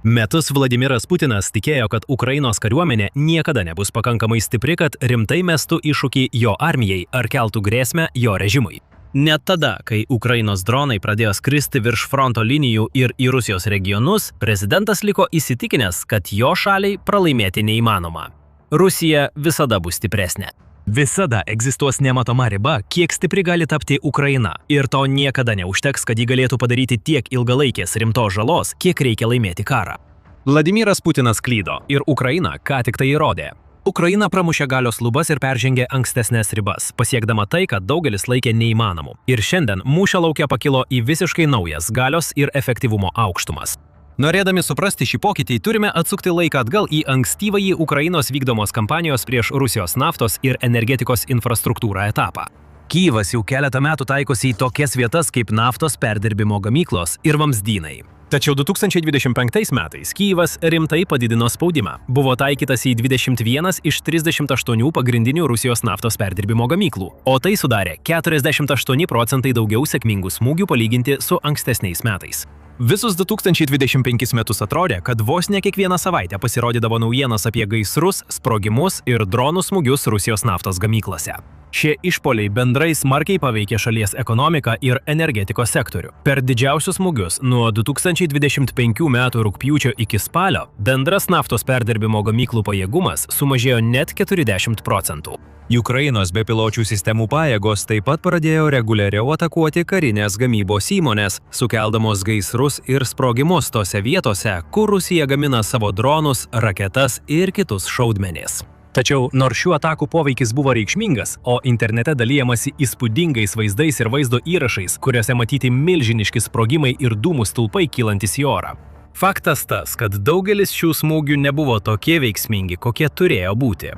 Metus Vladimiras Putinas tikėjo, kad Ukrainos kariuomenė niekada nebus pakankamai stipri, kad rimtai mestų iššūkį jo armijai ar keltų grėsmę jo režimui. Net tada, kai Ukrainos dronai pradėjo skristi virš fronto linijų ir į Rusijos regionus, prezidentas liko įsitikinęs, kad jo šaliai pralaimėti neįmanoma. Rusija visada bus stipresnė. Visada egzistuos nematoma riba, kiek stipri gali tapti Ukraina, ir to niekada neužteks, kad ji galėtų padaryti tiek ilgalaikės rimtos žalos, kiek reikia laimėti karą. Vladimiras Putinas klydo ir Ukraina ką tik tai įrodė. Ukraina pramušė galios lubas ir peržengė ankstesnės ribas, pasiekdama tai, kad daugelis laikė neįmanomu. Ir šiandien mūšio lauke pakilo į visiškai naujas galios ir efektyvumo aukštumas. Norėdami suprasti šį pokytį, turime atsukti laiką atgal į ankstyvąjį Ukrainos vykdomos kampanijos prieš Rusijos naftos ir energetikos infrastruktūrą etapą. Kyjivas jau keletą metų taikosi į tokias vietas kaip naftos perdirbimo gamyklos ir vamzdynai. Tačiau 2025 metais Kyjivas rimtai padidino spaudimą. Buvo taikytas į 21 iš 38 pagrindinių Rusijos naftos perdirbimo gamyklų, o tai sudarė 48% daugiau sėkmingų smūgių palyginti su ankstesniais metais. Visus 2025 metus atrodė, kad vos ne kiekvieną savaitę pasirodydavo naujienos apie gaisrus, sprogimus ir dronų smūgius Rusijos naftos gamyklose. Šie išpoliai bendrai smarkiai paveikė šalies ekonomiką ir energetikos sektorių. Per didžiausius smūgius nuo 2025 metų rugpjūčio iki spalio bendras naftos perdirbimo gamyklų pajėgumas sumažėjo net 40%. Ukrainos bepiločių sistemų pajėgos taip pat pradėjo reguliariau atakuoti karinės gamybos įmonės, sukeldamos gaisrus ir sprogimus tose vietose, kur Rusija gamina savo dronus, raketas ir kitus šaudmenis. Tačiau nors šių atakų poveikis buvo reikšmingas, o internete dalijamasi įspūdingais vaizdais ir vaizdo įrašais, kuriuose matyti milžiniški sprogimai ir dūmų stulpai kylantis į orą. Faktas tas, kad daugelis šių smūgių nebuvo tokie veiksmingi, kokie turėjo būti.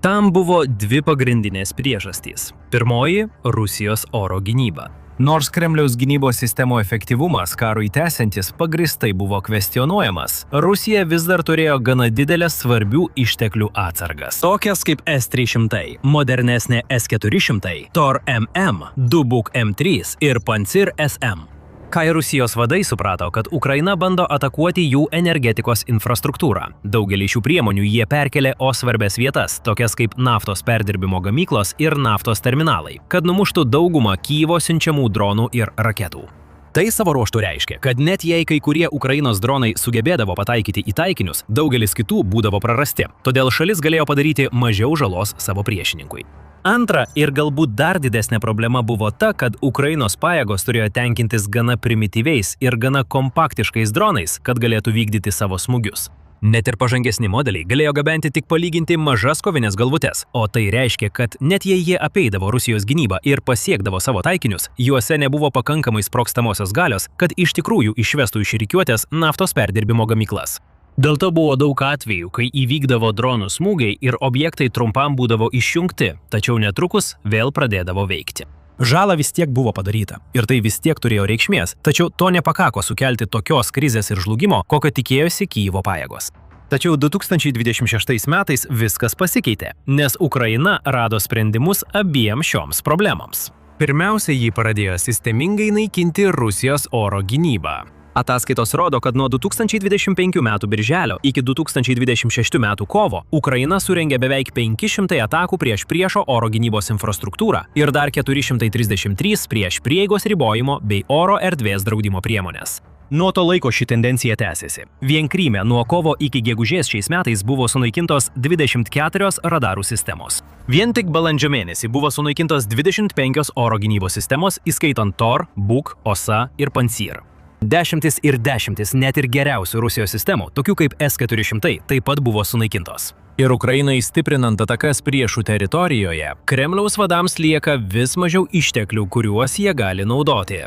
Tam buvo dvi pagrindinės priežastys. Pirmoji – Rusijos oro gynyba. Nors Kremliaus gynybos sistemų efektyvumas karui tęsiantis pagrįstai buvo kvestionuojamas, Rusija vis dar turėjo gana didelės svarbių išteklių atsargas. Tokias kaip S-300, modernesnė S-400, Tor-MM, Dubuk M3 ir Pancir SM. Kai Rusijos vadai suprato, kad Ukraina bando atakuoti jų energetikos infrastruktūrą. Daugelį šių priemonių jie perkelė svarbės vietas, tokias kaip naftos perdirbimo gamyklos ir naftos terminalai, kad numuštų daugumą Kyjivo siunčiamų dronų ir raketų. Tai savo ruožtu reiškia, kad net jei kai kurie Ukrainos dronai sugebėdavo pataikyti į taikinius, daugelis kitų būdavo prarasti, todėl šalis galėjo padaryti mažiau žalos savo priešininkui. Antra ir galbūt dar didesnė problema buvo ta, kad Ukrainos pajėgos turėjo tenkintis gana primityviais ir gana kompaktiškais dronais, kad galėtų vykdyti savo smūgius. Net ir pažangesni modeliai galėjo gabenti tik palyginti mažas kovinės galvutes, o tai reiškia, kad net jei jie apeidavo Rusijos gynybą ir pasiekdavo savo taikinius, juose nebuvo pakankamai sprogstamosios galios, kad iš tikrųjų išvestų iš rikiuotės naftos perdirbimo gamyklas. Dėl to buvo daug atvejų, kai įvykdavo dronų smūgiai ir objektai trumpam būdavo išjungti, tačiau netrukus vėl pradėdavo veikti. Žala vis tiek buvo padaryta ir tai vis tiek turėjo reikšmės, tačiau to nepakako sukelti tokios krizės ir žlugimo, kokio tikėjosi Kyjivo pajėgos. Tačiau 2026 metais viskas pasikeitė, nes Ukraina rado sprendimus abiem šioms problemams. Pirmiausia, ji pradėjo sistemingai naikinti Rusijos oro gynybą. Ataskaitos rodo, kad nuo 2025 metų birželio iki 2026 metų kovo Ukraina surengė beveik 500 atakų prieš priešo oro gynybos infrastruktūrą ir dar 433 prieš prieigos ribojimo bei oro erdvės draudimo priemonės. Nuo to laiko ši tendencija tęsiasi. Vien Kryme nuo kovo iki gegužės šiais metais buvo sunaikintos 24 radarų sistemos. Vien tik balandžio mėnesį buvo sunaikintos 25 oro gynybos sistemos, įskaitant Tor, Buk, Osa ir Pancir. Dešimtis ir dešimtis net ir geriausių Rusijos sistemų, tokių kaip S-400, taip pat buvo sunaikintos. Ir Ukrainai stiprinant atakas priešų teritorijoje, Kremliaus vadams lieka vis mažiau išteklių, kuriuos jie gali naudoti.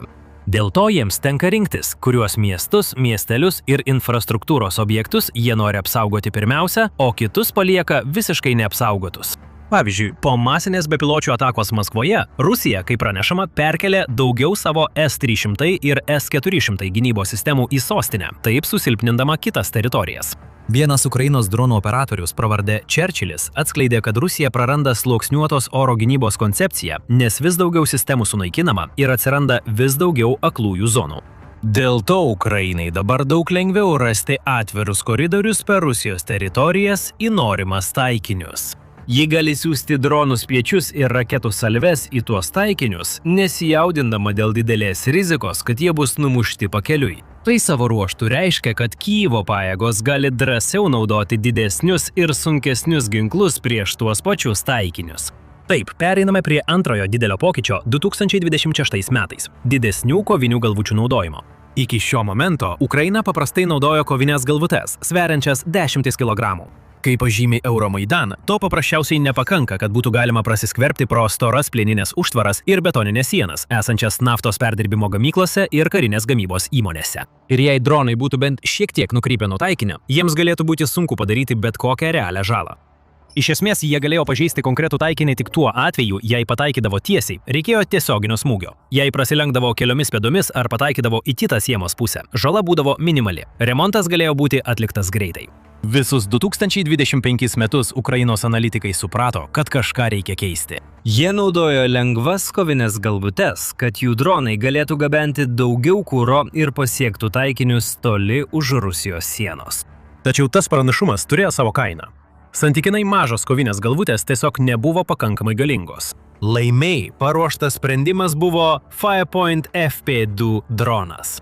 Dėl to jiems tenka rinktis, kuriuos miestus, miestelius ir infrastruktūros objektus jie nori apsaugoti pirmiausia, o kitus palieka visiškai neapsaugotus. Pavyzdžiui, po masinės bepiločių atakos Maskvoje, Rusija, kaip pranešama, perkelė daugiau savo S-300 ir S-400 gynybos sistemų į sostinę, taip susilpnindama kitas teritorijas. Vienas Ukrainos dronų operatorius pravardė Čerčilis atskleidė, kad Rusija praranda sluoksniuotos oro gynybos koncepciją, nes vis daugiau sistemų sunaikinama ir atsiranda vis daugiau aklųjų zonų. Dėl to Ukrainai dabar daug lengviau rasti atvirus koridorius per Rusijos teritorijas į norimas taikinius. Ji gali siųsti dronų spiečius ir raketų salves į tuos taikinius, nesijaudindama dėl didelės rizikos, kad jie bus numušti pakeliui. Tai savo ruožtų reiškia, kad Kijevo pajėgos gali drąsiau naudoti didesnius ir sunkesnius ginklus prieš tuos pačius taikinius. Taip, pereiname prie antrojo didelio pokyčio 2026 metais – didesnių kovinių galvučių naudojimo. Iki šio momento Ukraina paprastai naudojo kovinės galvutes, sveriančias 10 kg. Kaip pažymi Euromaidan, to paprasčiausiai nepakanka, kad būtų galima prasiskverbti pro storas plieninės užtvaras ir betoninės sienas, esančias naftos perdirbimo gamyklose ir karinės gamybos įmonėse. Ir jei dronai būtų bent šiek tiek nukrypę nuo taikinio, jiems galėtų būti sunku padaryti bet kokią realią žalą. Iš esmės, jie galėjo pažeisti konkretų taikinį tik tuo atveju, jei pataikydavo tiesiai, reikėjo tiesioginio smūgio. Jei prasilenkdavo keliomis pėdomis ar pataikydavo į kitą sienos pusę, žala būdavo minimali. Remontas galėjo būti atliktas greitai. Visus 2025 metus Ukrainos analitikai suprato, kad kažką reikia keisti. Jie naudojo lengvas kovinės galvutes, kad jų dronai galėtų gabenti daugiau kuro ir pasiektų taikinius toli už Rusijos sienos. Tačiau tas pranašumas turėjo savo kainą. Santykinai mažos kovinės galvutės tiesiog nebuvo pakankamai galingos. Laimiai paruoštas sprendimas buvo Firepoint FP2 dronas.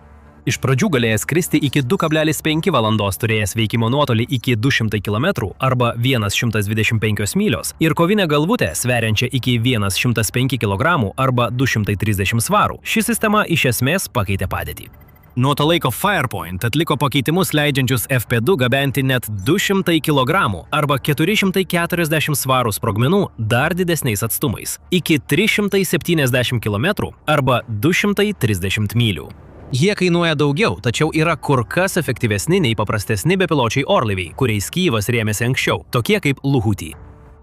Iš pradžių galėjęs skristi iki 2,5 valandos, turėjęs veikimo nuotolį iki 200 km arba 125 mylios ir kovinę galvutę sveriančią iki 105 kg arba 230 svarų. Ši sistema iš esmės pakeitė padėtį. Nuo to laiko Firepoint atliko pakeitimus leidžiančius FP2 gabenti net 200 kg arba 440 svarų sprogmenų dar didesniais atstumais iki 370 km arba 230 mylių. Jie kainuoja daugiau, tačiau yra kur kas efektyvesni nei paprastesni bepiločiai orlaiviai, kuriais Kijevas rėmėsi anksčiau, tokie kaip Luhuty.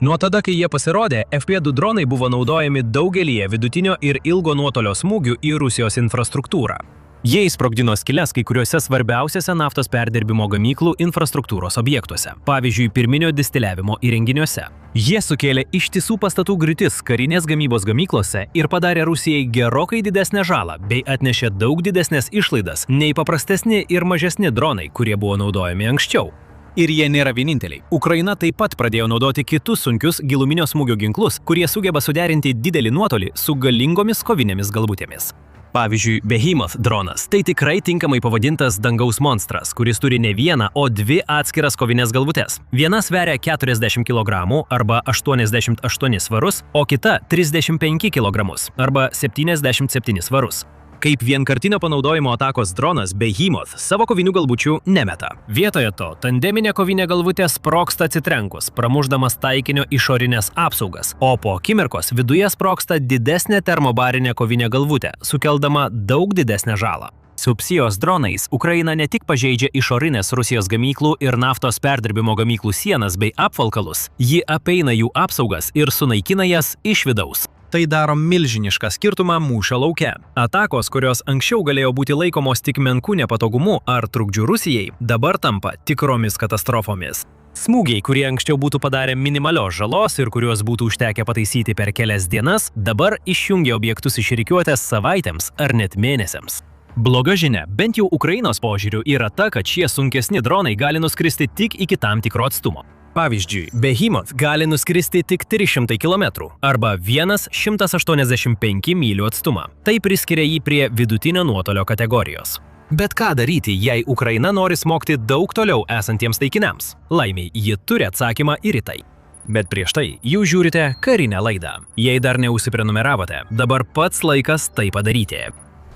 Nuo tada, kai jie pasirodė, FP2 dronai buvo naudojami daugelyje vidutinio ir ilgo nuotolio smūgių į Rusijos infrastruktūrą. Jie įsprogdino skyles kai kuriuose svarbiausiose naftos perdirbimo gamyklų infrastruktūros objektuose, pavyzdžiui, pirminio distiliavimo įrenginiuose. Jie sukėlė ištisų pastatų griūtis karinės gamybos gamyklose ir padarė Rusijai gerokai didesnę žalą, bei atnešė daug didesnės išlaidas nei paprastesni ir mažesni dronai, kurie buvo naudojami anksčiau. Ir jie nėra vieninteliai. Ukraina taip pat pradėjo naudoti kitus sunkius giluminio smūgio ginklus, kurie sugeba suderinti didelį nuotolį su galingomis kovinėmis galvutėmis. Pavyzdžiui, Behemoth dronas – tai tikrai tinkamai pavadintas dangaus monstras, kuris turi ne vieną, o dvi atskiras kovinės galvutes. Viena sveria 40 kg arba 88 svarus, o kita 35 kg arba 77 svarus. Kaip vienkartinio panaudojimo atakos dronas Behemoth savo kovinių galvučių nemeta. Vietoje to, tandeminė kovinė galvutė sprogsta atsitrenkus, pramušdamas taikinio išorinės apsaugas, o po akimirkos viduje sprogsta didesnė termobarinė kovinė galvutė, sukeldama daug didesnę žalą. Su Psijos dronais Ukraina ne tik pažeidžia išorinės Rusijos gamyklų ir naftos perdirbimo gamyklų sienas bei apvalkalus, ji apeina jų apsaugas ir sunaikina jas iš vidaus. Tai daro milžinišką skirtumą mūšio lauke. Atakos, kurios anksčiau galėjo būti laikomos tik menkų nepatogumu ar trukdžių Rusijai, dabar tampa tikromis katastrofomis. Smūgiai, kurie anksčiau būtų padarę minimalios žalos ir kuriuos būtų užtekę pataisyti per kelias dienas, dabar išjungia objektus iš rikiuotės savaitėms ar net mėnesiams. Bloga žinia, bent jau Ukrainos požiūriu, yra ta, kad šie sunkesni dronai gali nuskristi tik iki tam tikro atstumo. Pavyzdžiui, Behemoth gali nuskristi tik 300 km arba 185 mylių atstumą. Tai priskiria jį prie vidutinio nuotolio kategorijos. Bet ką daryti, jei Ukraina nori smogti daug toliau esantiems taikiniams? Laimiai, ji turi atsakymą ir į tai. Bet prieš tai jūs žiūrite karinę laidą. Jei dar neužsiprenumeravote, dabar pats laikas tai padaryti.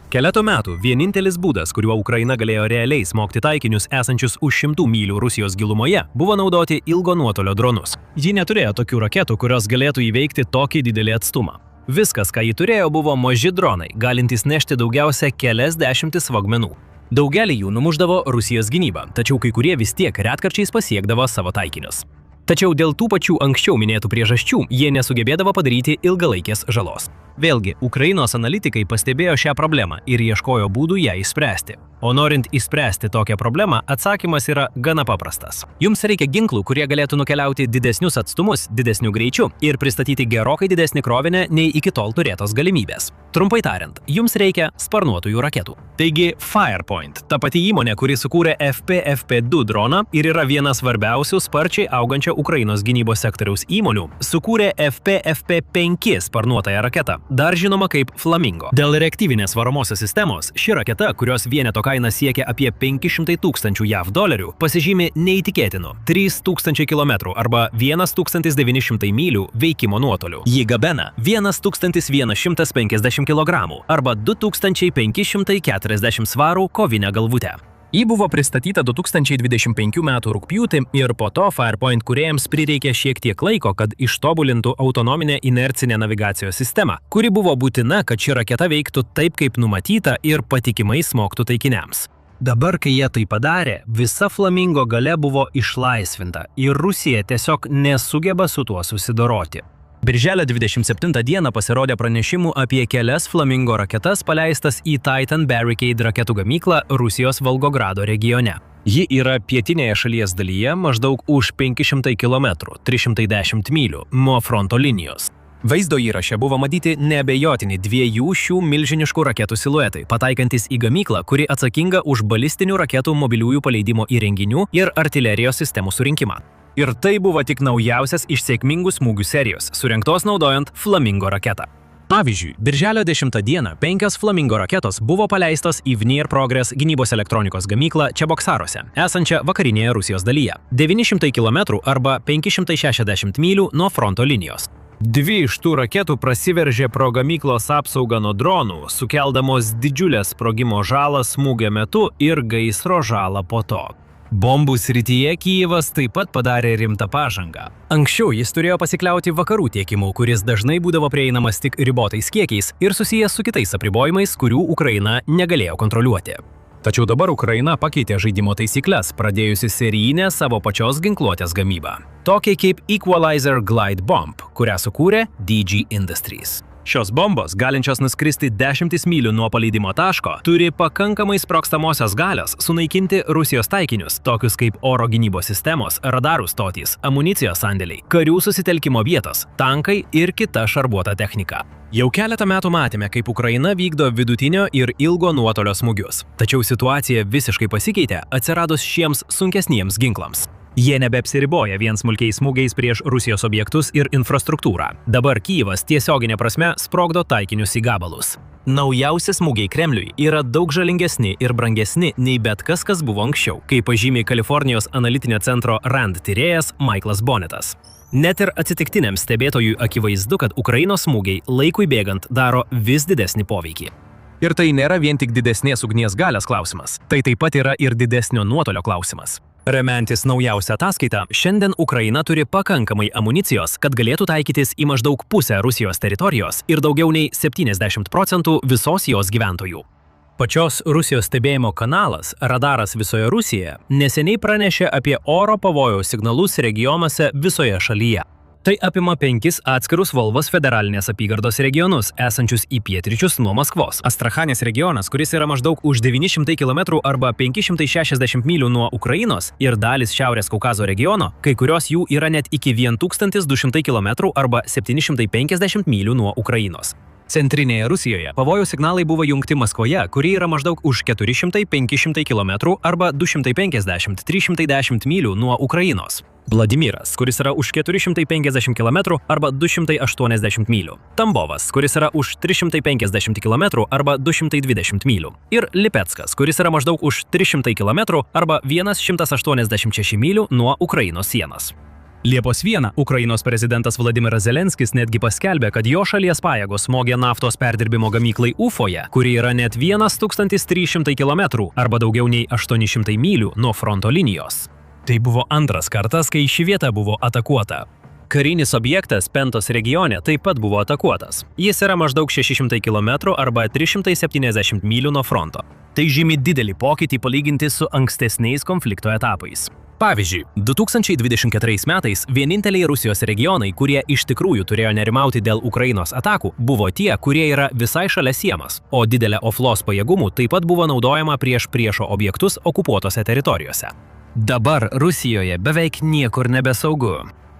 Keleto metų vienintelis būdas, kuriuo Ukraina galėjo realiai smogti taikinius esančius už 100 mylių Rusijos gilumoje, buvo naudoti ilgo nuotolio dronus. Ji neturėjo tokių raketų, kurios galėtų įveikti tokį didelį atstumą. Viskas, ką ji turėjo, buvo maži dronai, galintys nešti daugiausia kelias dešimtis svogmenų. Daugelį jų numušdavo Rusijos gynyba, tačiau kai kurie vis tiek retkarčiais pasiekdavo savo taikinius. Tačiau dėl tų pačių anksčiau minėtų priežasčių jie nesugebėdavo padaryti ilgalaikės žalos. Vėlgi, Ukrainos analitikai pastebėjo šią problemą ir ieškojo būdų ją išspręsti. O norint išspręsti tokią problemą, atsakymas yra gana paprastas. Jums reikia ginklų, kurie galėtų nukeliauti didesnius atstumus, didesniu greičiu ir pristatyti gerokai didesnį krovinį nei iki tol turėtos galimybės. Trumpai tariant, jums reikia sparnuotųjų raketų. Taigi Firepoint, ta pati įmonė, kuri sukūrė FPFP-2 droną ir yra viena svarbiausių sparčiai augančio Ukrainos gynybos sektoriaus įmonių, sukūrė FPFP-5 sparnuotąją raketą, dar žinoma kaip Flamingo. Dėl reaktyvinės varomosios sistemos, ši raketa, kurios vieneto kaina siekia apie 500 000 JAV dolerių, pasižymi neįtikėtinu 3000 km arba 1900 mylių veikimo nuotoliu. Ji gabena 1150 kg arba 2540 svarų kovinę galvutę. Ji buvo pristatyta 2025 m. rugpjūtį ir po to Firepoint kūrėjams prireikė šiek tiek laiko, kad ištobulintų autonominę inercinę navigacijos sistemą, kuri buvo būtina, kad ši raketa veiktų taip, kaip numatyta ir patikimai smogtų taikiniams. Dabar, kai jie tai padarė, visa Flamingo galia buvo išlaisvinta ir Rusija tiesiog nesugeba su tuo susidoroti. Birželio 27 dieną pasirodė pranešimų apie kelias Flamingo raketas paleistas į Titan Barricade raketų gamyklą Rusijos Volgogrado regione. Ji yra pietinėje šalies dalyje maždaug už 500 km, 310 mylių nuo fronto linijos. Vaizdo įraše buvo matyti neabejotini dviejų šių milžiniškų raketų siluetai, pataikantis į gamyklą, kuri atsakinga už balistinių raketų mobiliųjų paleidimo įrenginių ir artilerijos sistemų surinkimą. Ir tai buvo tik naujausias iš sėkmingų smūgių serijos, surinktos naudojant Flamingo raketą. Pavyzdžiui, birželio 10 dieną 5 Flamingo raketos buvo paleistos į Vnir Progress gynybos elektronikos gamyklą Čeboksaruose, esančią vakarinėje Rusijos dalyje, 900 km arba 560 mylių nuo fronto linijos. Dvi iš tų raketų prasiveržė pro gamyklos apsaugą nuo dronų, sukeldamos didžiulę sprogimo žalą smūgio metu ir gaisro žalą po to. Bombų srityje Kijevas taip pat padarė rimtą pažangą. Anksčiau jis turėjo pasikliauti vakarų tiekimu, kuris dažnai būdavo prieinamas tik ribotais kiekiais ir susijęs su kitais apribojimais, kurių Ukraina negalėjo kontroliuoti. Tačiau dabar Ukraina pakeitė žaidimo taisykles, pradėjusi serijinę savo pačios ginkluotės gamybą. Tokiai kaip Equalizer Glide Bomb, kurią sukūrė DG Industries. Šios bombos, galinčios nuskristi 10 mylių nuo paleidimo taško, turi pakankamai sprogstamosios galios sunaikinti Rusijos taikinius, tokius kaip oro gynybos sistemos, radarų stotys, amunicijos sandėliai, karių susitelkimo vietos, tankai ir kita šarvuota technika. Jau keletą metų matėme, kaip Ukraina vykdo vidutinio ir ilgo nuotolio smūgius. Tačiau situacija visiškai pasikeitė atsiradus šiems sunkesniems ginklams. Jie nebeapsiriboja vien smulkiais smūgiais prieš Rusijos objektus ir infrastruktūrą. Dabar Kijevas tiesioginė prasme sprogdo taikinius į gabalus. Naujausi smūgiai Kremliui yra daug žalingesni ir brangesni nei bet kas buvo anksčiau, kaip pažymi Kalifornijos analitinio centro RAND tyrėjas Michaelas Bonnetas. Net ir atsitiktiniam stebėtojui akivaizdu, kad Ukrainos smūgiai laikui bėgant daro vis didesnį poveikį. Ir tai nėra vien tik didesnės ugnies galios klausimas, tai taip pat yra ir didesnio nuotolio klausimas. Remiantis naujausią ataskaitą, šiandien Ukraina turi pakankamai amunicijos, kad galėtų taikytis į maždaug pusę Rusijos teritorijos ir daugiau nei 70% visos jos gyventojų. Pačios Rusijos stebėjimo kanalas Radaras visoje Rusijoje neseniai pranešė apie oro pavojaus signalus regionuose visoje šalyje. Tai apima 5 atskirus Volvos federalinės apygardos regionus, esančius į pietryčius nuo Maskvos. Astrachanės regionas, kuris yra maždaug už 900 km arba 560 mylių nuo Ukrainos, ir dalis Šiaurės Kaukazo regiono, kai kurios jų yra net iki 1200 km arba 750 mylių nuo Ukrainos. Centrinėje Rusijoje pavojaus signalai buvo jungti Maskvoje, kuri yra maždaug už 400-500 km arba 250-310 mylių nuo Ukrainos. Vladimiras, kuris yra už 450 km arba 280 mylių. Tambovas, kuris yra už 350 km arba 220 mylių. Ir Lipeckas, kuris yra maždaug už 300 km arba 186 mylių nuo Ukrainos sienos. Liepos 1 Ukrainos prezidentas Vladimiras Zelenskis netgi paskelbė, kad jo šalies pajėgos smogė naftos perdirbimo gamyklai Ufoje, kuri yra net 1300 km arba daugiau nei 800 mylių nuo fronto linijos. Tai buvo antras kartas, kai ši vieta buvo atakuota. Karinis objektas Pentos regione taip pat buvo atakuotas. Jis yra maždaug 600 km arba 370 mylių nuo fronto. Tai žymi didelį pokytį palyginti su ankstesniais konflikto etapais. Pavyzdžiui, 2024 metais vieninteliai Rusijos regionai, kurie iš tikrųjų turėjo nerimauti dėl Ukrainos atakų, buvo tie, kurie yra visai šalia sienos, o didelė oflos pajėgumų taip pat buvo naudojama prieš priešo objektus okupuotose teritorijose. Dabar Rusijoje beveik niekur nebesaugu.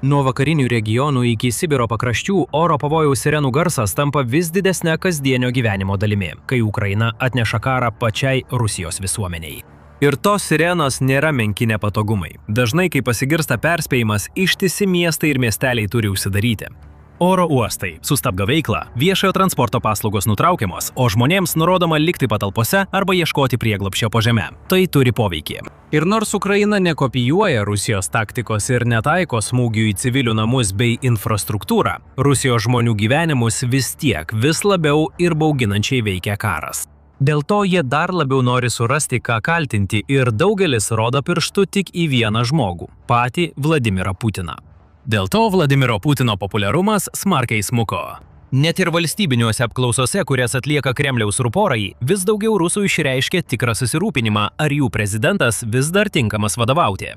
Nuo vakarinių regionų iki Sibiro pakraščių oro pavojaus sirenų garsas tampa vis didesnė kasdienio gyvenimo dalimi, kai Ukraina atneša karą pačiai Rusijos visuomeniai. Ir tos sirenos nėra menki nepatogumai. Dažnai, kai pasigirsta perspėjimas, ištisi miestai ir miesteliai turi užsidaryti. Oro uostai sustabdo veiklą, viešojo transporto paslaugos nutraukiamos, o žmonėms nurodoma likti patalpose arba ieškoti prieglobsčio po žeme. Tai turi poveikį. Ir nors Ukraina nekopijuoja Rusijos taktikos ir netaiko smūgių į civilių namus bei infrastruktūrą, Rusijos žmonių gyvenimus vis tiek vis labiau ir bauginančiai veikia karas. Dėl to jie dar labiau nori surasti, ką kaltinti, ir daugelis rodo pirštu tik į vieną žmogų – patį Vladimirą Putiną. Dėl to Vladimiro Putino populiarumas smarkiai smuko. Net ir valstybiniuose apklausose, kurias atlieka Kremliaus ruporai, vis daugiau rusų išreiškia tikrą susirūpinimą, ar jų prezidentas vis dar tinkamas vadovauti.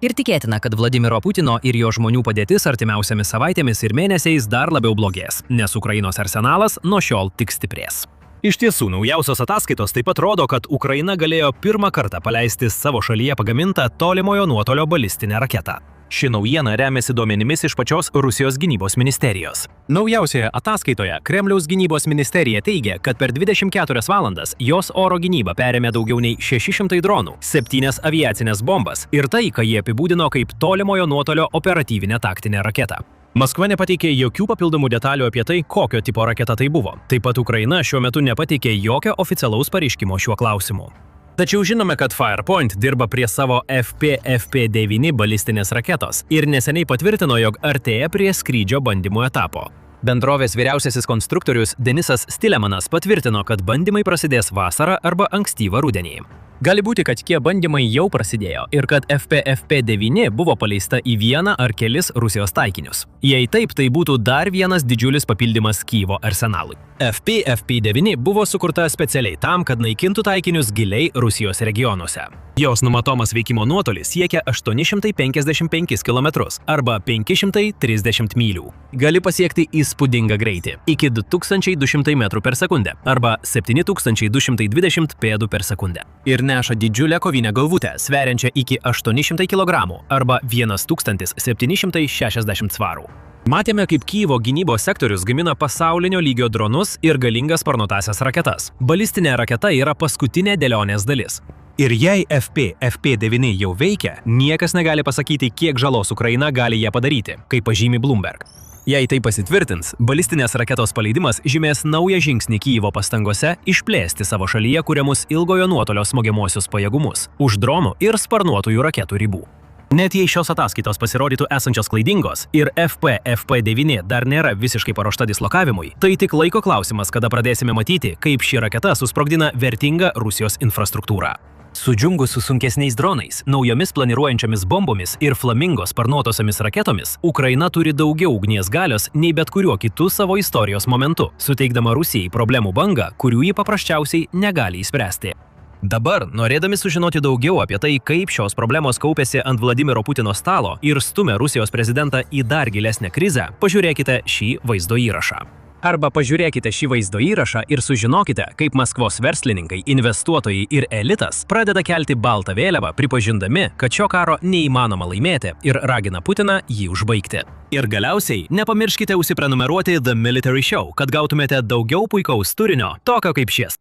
Ir tikėtina, kad Vladimiro Putino ir jo žmonių padėtis artimiausiamis savaitėmis ir mėnesiais dar labiau blogės, nes Ukrainos arsenalas nuo šiol tik stiprės. Iš tiesų, naujausios ataskaitos taip pat rodo, kad Ukraina galėjo pirmą kartą paleisti savo šalyje pagamintą tolimojo nuotolio balistinę raketą. Ši naujiena remiasi duomenimis iš pačios Rusijos gynybos ministerijos. Naujausioje ataskaitoje Kremliaus gynybos ministerija teigia, kad per 24 valandas jos oro gynyba perėmė daugiau nei 600 dronų, 7 aviacinės bombas ir tai, ką jie apibūdino kaip tolimojo nuotolio operatyvinę taktinę raketą. Maskva nepateikė jokių papildomų detalių apie tai, kokio tipo raketa tai buvo. Taip pat Ukraina šiuo metu nepateikė jokio oficialaus pareiškimo šiuo klausimu. Tačiau žinome, kad Firepoint dirba prie savo FP-FP9 balistinės raketos ir neseniai patvirtino, jog artėja prie skrydžio bandymų etapo. Bendrovės vyriausiasis konstruktorius Denisas Stilemanas patvirtino, kad bandymai prasidės vasarą arba ankstyvą rudenį. Gali būti, kad tie bandymai jau prasidėjo ir kad FP-FP9 buvo paleista į vieną ar kelis Rusijos taikinius. Jei taip, tai būtų dar vienas didžiulis papildymas Kyjivo arsenalui. FP-FP9 buvo sukurta specialiai tam, kad naikintų taikinius giliai Rusijos regionuose. Jos numatomas veikimo nuotolis siekia 855 km arba 530 mylių. Gali pasiekti įspūdingą greitį – iki 2200 metrų per sekundę arba 7220 pėdų per sekundę. Ir neša didžiulę kovinę galvutę, sveriančią iki 800 kg arba 1760 svarų. Matėme, kaip Kyjivo gynybos sektorius gamina pasaulinio lygio dronus ir galingas sparnuotąsias raketas. Balistinė raketa yra paskutinė dėlionės dalis. Ir jei FP-FP9 jau veikia, niekas negali pasakyti, kiek žalos Ukraina gali ją padaryti, kaip pažymi Bloomberg. Jei tai pasitvirtins, balistinės raketos paleidimas žymės naują žingsnį Kyjivo pastangose išplėsti savo šalyje kuriamus ilgojo nuotolio smogiamuosius pajėgumus už dronų ir sparnuotųjų raketų ribų. Net jei šios ataskaitos pasirodytų esančios klaidingos ir FP-FP9 dar nėra visiškai paruošta dislokavimui, tai tik laiko klausimas, kada pradėsime matyti, kaip ši raketa susprogdina vertingą Rusijos infrastruktūrą. Sudžiungus su sunkesniais dronais, naujomis planiruojančiomis bombomis ir Flamingo sparnuotosiomis raketomis, Ukraina turi daugiau ugnies galios nei bet kuriuo kitu savo istorijos momentu, suteikdama Rusijai problemų bangą, kurių ji paprasčiausiai negali išspręsti. Dabar, norėdami sužinoti daugiau apie tai, kaip šios problemos kaupėsi ant Vladimiro Putino stalo ir stumia Rusijos prezidentą į dar gilesnę krizę, pažiūrėkite šį vaizdo įrašą. Arba pažiūrėkite šį vaizdo įrašą ir sužinokite, kaip Maskvos verslininkai, investuotojai ir elitas pradeda kelti baltą vėliavą, pripažindami, kad šio karo neįmanoma laimėti ir ragina Putiną jį užbaigti. Ir galiausiai nepamirškite užsiprenumeruoti The Military Show, kad gautumėte daugiau puikaus turinio, tokio kaip šis.